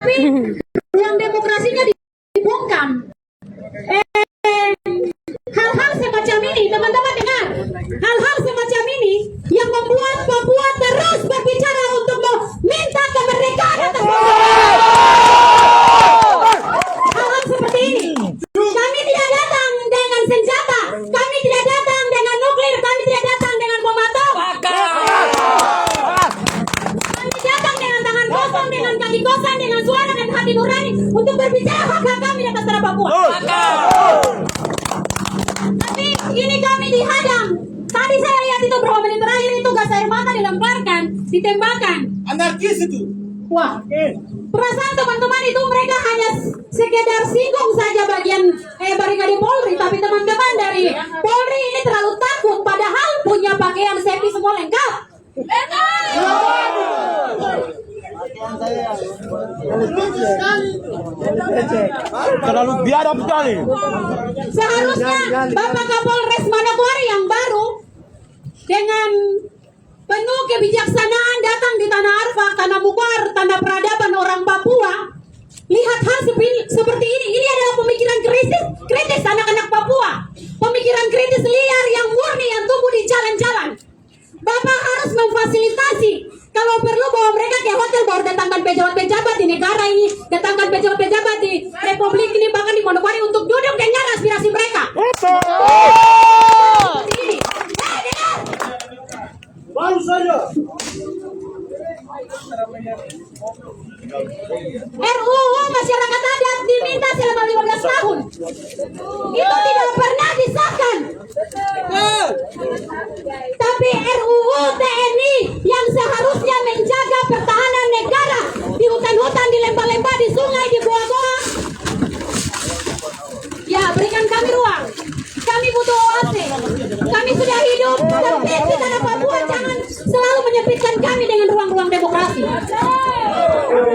Tapi yang demokrasinya dibungkam. Hal-hal semacam ini, teman-teman dengar, hal-hal semacam ini yang membuat Papua terus berbicara untuk meminta kemerdekaan atas Papua. Hal-hal seperti ini, kami tidak datang dengan senjata, kami tidak datang dengan nuklir, kami tidak datang dengan bom atom. Kami datang dengan tangan kosong, dengan kaki kosong, dengan suara dan hati nurani untuk berbicara hak-hak kami atas tanah Papua. Tapi ini kami dihadang. Tadi saya lihat itu berapa menit terakhir itu gas air mata dilemparkan, ditembakkan. Anarkis itu. Wah, perasaan teman-teman itu mereka hanya sekedar singgung saja bagian barikade Polri, tapi teman-teman dari Polri ini terlalu takut padahal punya pakaian safety semua lengkap. Terlalu biadab sekali. Seharusnya Bapak Kapolres Manokwari yang baru dengan penuh kebijaksanaan datang di Tanah Arfak, Tanah Mukwar, Tanah Peradaban orang Papua. Lihat hal seperti ini. Ini adalah pemikiran kritis anak-anak Papua. Pemikiran kritis liar yang murni yang tumbuh di jalan-jalan. Bapak harus memfasilitasi. Kalau perlu bawa mereka ke hotel, baru datangkan pejabat-pejabat di negara ini, datangkan pejabat-pejabat di Republik ini, bahkan di Manokwari untuk duduk dengar aspirasi mereka. Seperti ini. Dengar. Baru saja. RUU masyarakat adat diminta selama 15 tahun. Itu tidak pernah disahkan. Tapi RUU TNI yang seharusnya menjaga pertahanan negara di hutan-hutan, di lembah-lembah, di sungai, di goa-goa. Ya, berikan kami ruang. Kami butuh oase. Kami sudah hidup sempit di tanah Papua. Jangan selalu menyempitkan kami dengan ruang-ruang demokrasi.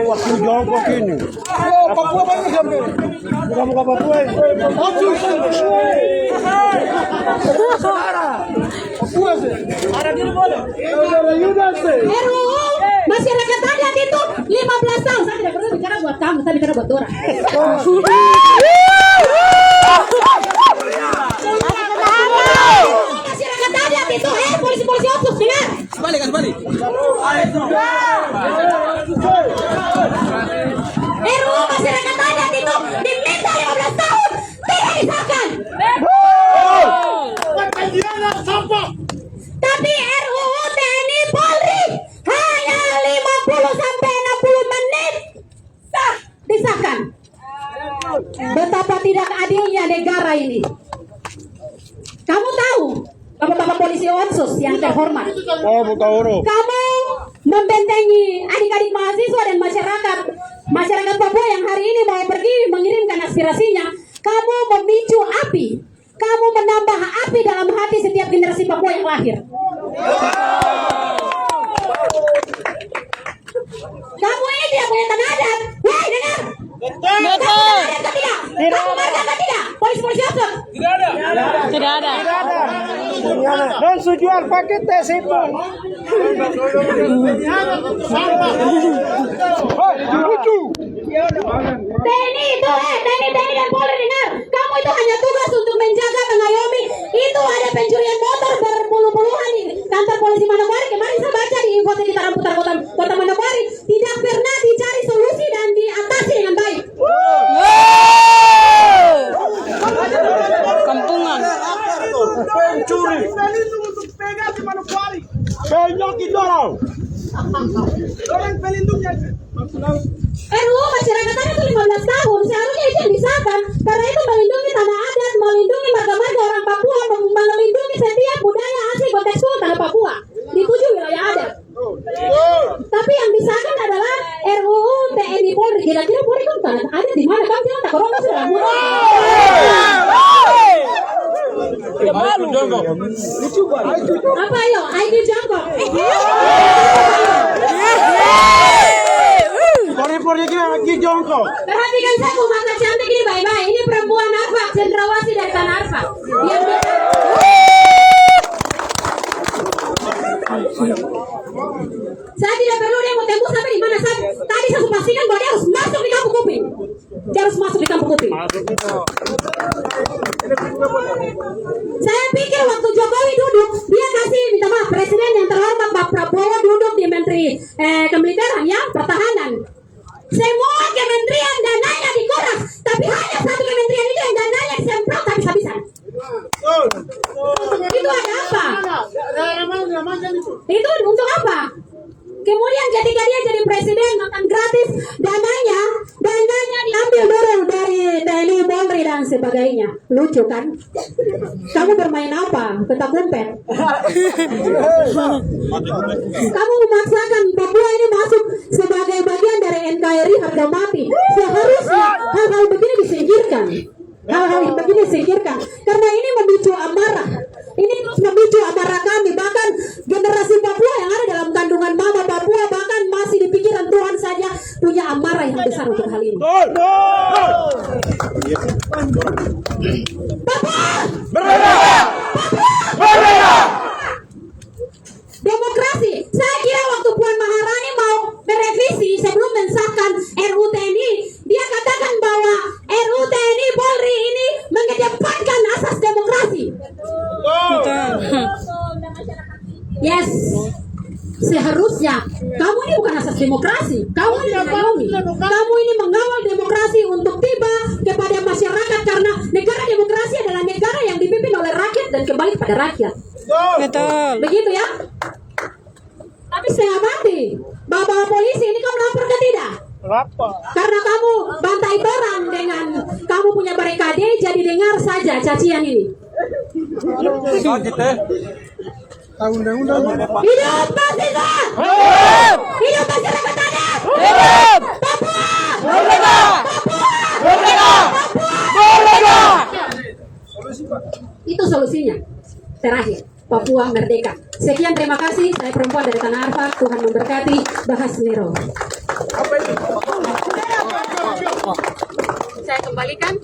Waktu jongkok ini. Papua banyak sampai. Muka-muka Papua ini. Papua sih. Ada di mana? RUU masyarakat adat itu 15 tahun. Saya tidak perlu bicara buat kamu, saya bicara buat orang. Masyarakat adat itu, polisi-polisi opsus, dengar. Balik. RUU masyarakat adat itu diminta 15 tahun, tidak disahkan. Tapi RUU TNI Polri hanya 50-60 menit disahkan. Betapa tidak adilnya negara ini. Kamu tahu, Bapak-bapak polisi Otsus yang terhormat, kamu membentengi adik-adik mahasiswa dan masyarakat Papua yang hari ini mau pergi mengirimkan aspirasinya. Kamu memicu api, kamu menambah api dalam hati setiap generasi Papua yang lahir. Kamu ini tidak punya tanah adat. Woi, dengar. Kamu tanah adat tidak? Kamu marga apa tidak? Polisi-polisi Otsus? Tidak ada. Dan jual paket tes itu. Lucu. TNI itu, TNI dan Polri dengar. Kamu itu hanya tugas untuk menjaga, mengayomi. Itu ada pencurian motor berpuluh-puluhan di kantor polisi Manokwari. Kemarin saya baca di info sekitar putar kota Manokwari. Tidak pernah dicari solusi dan diatasi dengan baik. Kampungan. Pencuri. Banyak itu orang. Orang pelindungnya. RUU masyarakat adat itu 15 tahun. Seharusnya itu yang disahkan. Karena itu melindungi tanah adat, melindungi marga-marga orang Papua, melindungi setiap budaya asli kontekstual tanah Papua di 7 wilayah adat. Tapi yang disahkan adalah RUU TNI Polri. Kira-kira Polri kan tanah adat di mana? Kamu bilang tak corona sudah mulai. Apa ayo? IQ jongkok. Lagi jongkok. Perhatikan saya mata cantik ini baik-baik. Ini perempuan Arfak, cendrawasih dari Tanah Arfak. Saya tidak perlu dia mau tembus sampai di mana. Tadi saya pastikan bahwa dia harus masuk Dia harus masuk di kampung putih. Saya pikir waktu Jokowi duduk, dia kasih minta maaf presiden yang terhormat Pak Prabowo duduk di Menteri Kemiliteran ya, Pertahanan. Semua kementerian dananya dikuras, tapi hanya satu kementerian itu yang dananya disemprot habis-habisan. Itu ada apa? Itu untuk apa? Kemudian ketika dia jadi presiden makan gratis, dananya diambil dulu dari TNI, Polri dan sebagainya. Lucu kan? Kamu bermain apa? Petak umpet. Kamu memaksakan Papua ini masuk sebagai bagian dari NKRI harga mati. Seharusnya hal-hal begini disingkirkan. Hal-hal begini disingkirkan karena ini memicu amarah. Ini terus memicu amarah kami. Bahkan generasi Papua yang ada dalam kandungan mama Papua bahkan masih di pikiran Tuhan saja punya amarah yang besar untuk hal ini. Papua! Papua! Demokrasi. Saya kira waktu Puan Maharani mau merevisi sebelum mensahkan RUU TNI, dia katakan bahwa RUU TNI Polri ini mengedepankan asas demokrasi. Yes. Seharusnya kamu ini bukan asas demokrasi. Kamu ini mengayomi. Kamu ini mengawal demokrasi untuk tiba kepada masyarakat karena negara demokrasi adalah negara yang dipimpin oleh rakyat dan kembali kepada rakyat. Betul. Begitu ya. Tapi setengah mati. Bapak polisi ini kamu lapor ke tidak? Lapor. Karena kamu bantai orang dengan kamu punya barikade, jadi dengar saja cacian ini. Hidup mahasiswa! Hidup masyarakat adat! Papua! Itu solusinya. Terakhir, Papua merdeka. Sekian, terima kasih. Saya perempuan dari Tanah Arfa. Tuhan memberkati. Bahas Nero. Saya kembalikan.